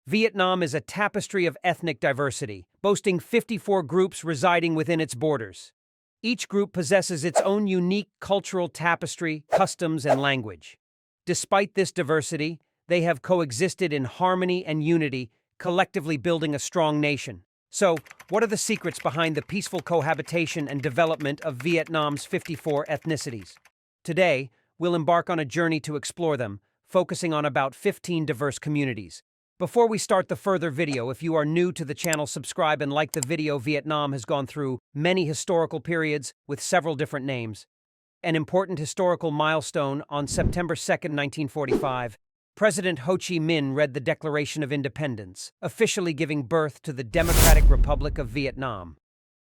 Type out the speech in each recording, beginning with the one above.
Vietnam is a tapestry of ethnic diversity, boasting 54 groups residing within its borders. Each group possesses its own unique cultural tapestry, customs, and language. Despite this diversity, they have coexisted in harmony and unity, collectively building a strong nation. So, what are the secrets behind the peaceful cohabitation and development of Vietnam's 54 ethnicities? Today, we'll embark on a journey to explore them, focusing on about 15 diverse communities. Before we start the further video, if you are new to the channel, subscribe and like the video. Vietnam has gone through many historical periods with several different names. An important historical milestone on September 2nd, 1945, President Ho Chi Minh read the Declaration of Independence, officially giving birth to the Democratic Republic of Vietnam.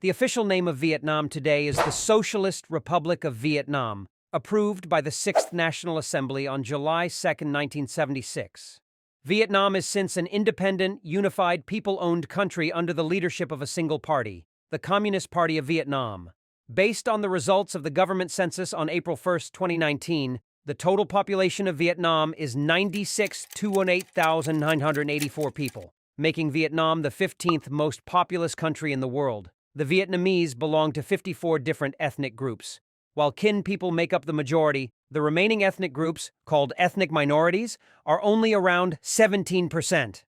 The official name of Vietnam today is the Socialist Republic of Vietnam, approved by the Sixth National Assembly on July 2nd, 1976. Vietnam is since an independent, unified, people-owned country under the leadership of a single party, the Communist Party of Vietnam. Based on the results of the government census on April 1, 2019, the total population of Vietnam is 96,218,984 people, making Vietnam the 15th most populous country in the world. The Vietnamese belong to 54 different ethnic groups. While Kin people make up the majority, the remaining ethnic groups, called ethnic minorities, are only around 17%.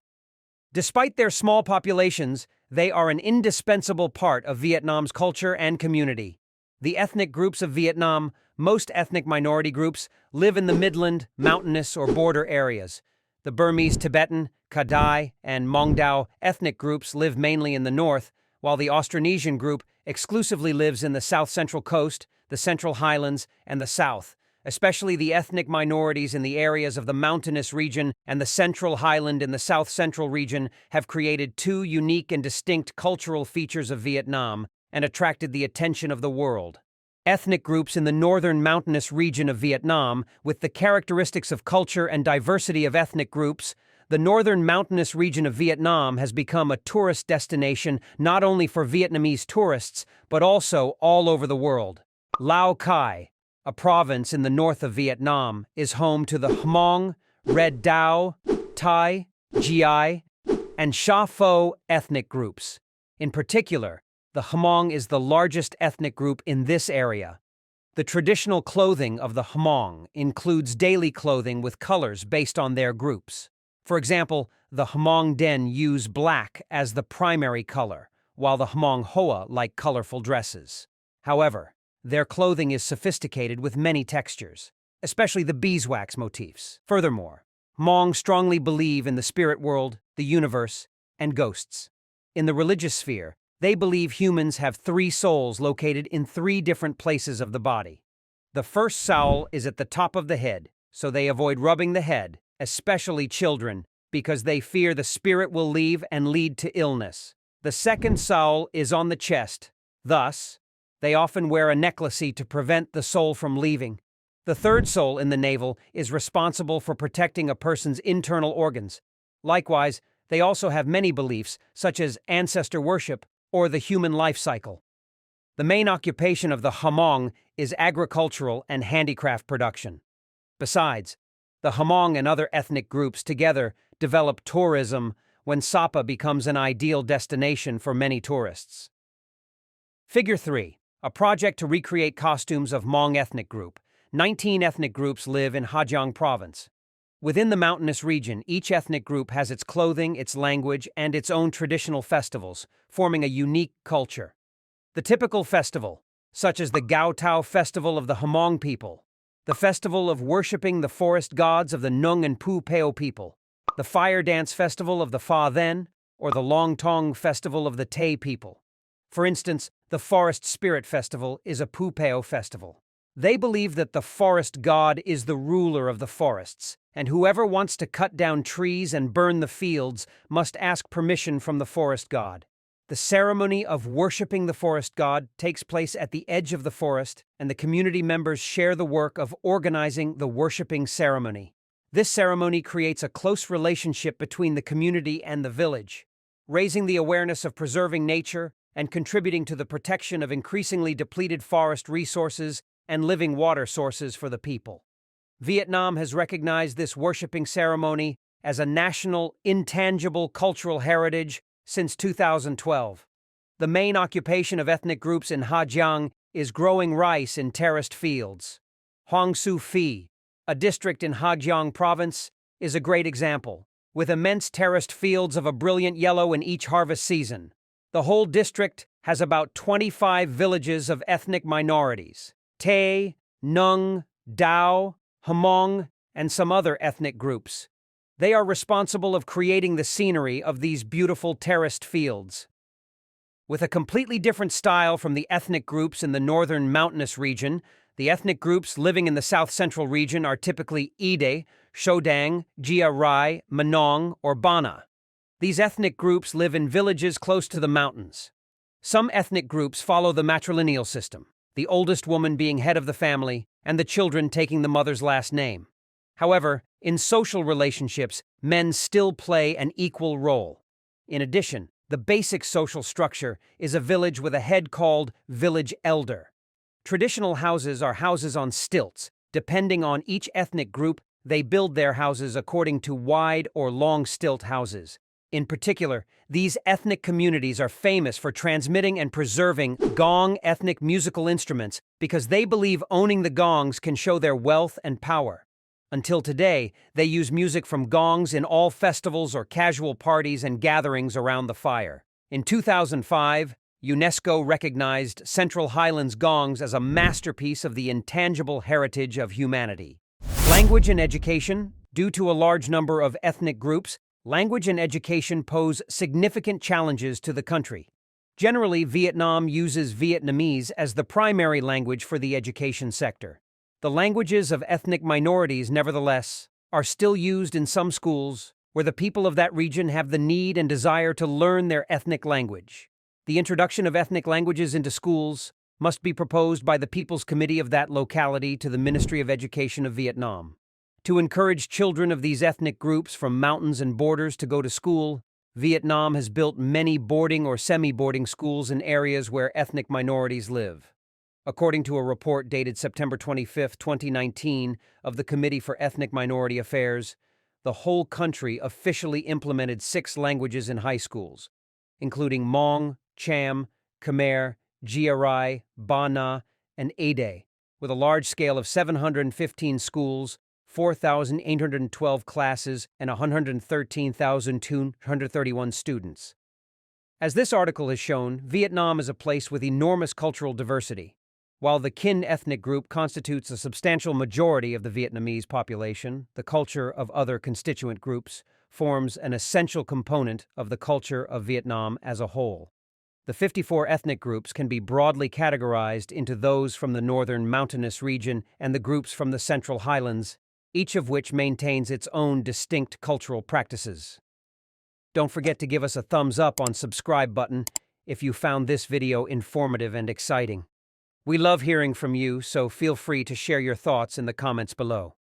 Despite their small populations, they are an indispensable part of Vietnam's culture and community. The ethnic groups of Vietnam, most ethnic minority groups, live in the midland, mountainous, or border areas. The Burmese, Tibetan, Kadai, and Mong Dao ethnic groups live mainly in the north, while the Austronesian group exclusively lives in the south-central coast, the Central Highlands, and the South. Especially the ethnic minorities in the areas of the mountainous region and the Central Highland in the South-Central region have created two unique and distinct cultural features of Vietnam and attracted the attention of the world. Ethnic groups in the northern mountainous region of Vietnam, with the characteristics of culture and diversity of ethnic groups, the northern mountainous region of Vietnam has become a tourist destination not only for Vietnamese tourists, but also all over the world. Lao Cai, a province in the north of Vietnam, is home to the Hmong, Red Dao, Thai, Giai, and Sha Pho ethnic groups. In particular, the Hmong is the largest ethnic group in this area. The traditional clothing of the Hmong includes daily clothing with colors based on their groups. For example, the Hmong Den use black as the primary color, while the Hmong Hoa like colorful dresses. However, their clothing is sophisticated with many textures, especially the beeswax motifs. Furthermore, Hmong strongly believe in the spirit world, the universe, and ghosts. In the religious sphere, they believe humans have three souls located in three different places of the body. The first soul is at the top of the head, so they avoid rubbing the head, especially children, because they fear the spirit will leave and lead to illness. The second soul is on the chest. Thus, they often wear a necklace to prevent the soul from leaving. The third soul in the navel is responsible for protecting a person's internal organs. Likewise, they also have many beliefs, such as ancestor worship or the human life cycle. The main occupation of the Hmong is agricultural and handicraft production. Besides, the Hmong and other ethnic groups together develop tourism when Sapa becomes an ideal destination for many tourists. Figure 3. A project to recreate costumes of Hmong ethnic group. 19 ethnic groups live in Ha Giang province. Within the mountainous region, each ethnic group has its clothing, its language, and its own traditional festivals, forming a unique culture. The typical festival, such as the Gao Tao festival of the Hmong people, the festival of worshipping the forest gods of the Nung and Pu Peo people, the fire dance festival of the Fa Then, or the Long Tong festival of the Tay people. For instance, the Forest Spirit Festival is a Pu Peo festival. They believe that the forest god is the ruler of the forests, and whoever wants to cut down trees and burn the fields must ask permission from the forest god. The ceremony of worshipping the forest god takes place at the edge of the forest, and the community members share the work of organizing the worshipping ceremony. This ceremony creates a close relationship between the community and the village, raising the awareness of preserving nature and contributing to the protection of increasingly depleted forest resources and living water sources for the people. Vietnam has recognized this worshipping ceremony as a national intangible cultural heritage since 2012. The main occupation of ethnic groups in Hajiang is growing rice in terraced fields. Huangsu Phi, a district in Hajiang province, is a great example, with immense terraced fields of a brilliant yellow in each harvest season. The whole district has about 25 villages of ethnic minorities: Tay, Nung, Dao, Hmong, and some other ethnic groups. They are responsible of creating the scenery of these beautiful terraced fields. With a completely different style from the ethnic groups in the northern mountainous region, the ethnic groups living in the south-central region are typically Ide, Shodang, Jia Rai, Manong, or Bana. These ethnic groups live in villages close to the mountains. Some ethnic groups follow the matrilineal system, the oldest woman being head of the family and the children taking the mother's last name. However, in social relationships, men still play an equal role. In addition, the basic social structure is a village with a head called village elder. Traditional houses are houses on stilts. Depending on each ethnic group, they build their houses according to wide or long stilt houses. In particular, these ethnic communities are famous for transmitting and preserving gong ethnic musical instruments because they believe owning the gongs can show their wealth and power. Until today, they use music from gongs in all festivals or casual parties and gatherings around the fire. In 2005, UNESCO recognized Central Highlands gongs as a masterpiece of the intangible heritage of humanity. Language and education. Due to a large number of ethnic groups, language and education pose significant challenges to the country. Generally, Vietnam uses Vietnamese as the primary language for the education sector. The languages of ethnic minorities, nevertheless, are still used in some schools where the people of that region have the need and desire to learn their ethnic language. The introduction of ethnic languages into schools must be proposed by the People's Committee of that locality to the Ministry of Education of Vietnam. To encourage children of these ethnic groups from mountains and borders to go to school, Vietnam has built many boarding or semi-boarding schools in areas where ethnic minorities live. According to a report dated September 25, 2019, of the Committee for Ethnic Minority Affairs, the whole country officially implemented 6 languages in high schools, including Hmong, Cham, Khmer, Jia Rai, Ba Na, and Ede, with a large scale of 715 schools, 4,812 classes, and 113,231 students. As this article has shown, Vietnam is a place with enormous cultural diversity. While the Kin ethnic group constitutes a substantial majority of the Vietnamese population, the culture of other constituent groups forms an essential component of the culture of Vietnam as a whole. The 54 ethnic groups can be broadly categorized into those from the northern mountainous region and the groups from the central highlands, each of which maintains its own distinct cultural practices. Don't forget to give us a thumbs up on subscribe button if you found this video informative and exciting. We love hearing from you, so feel free to share your thoughts in the comments below.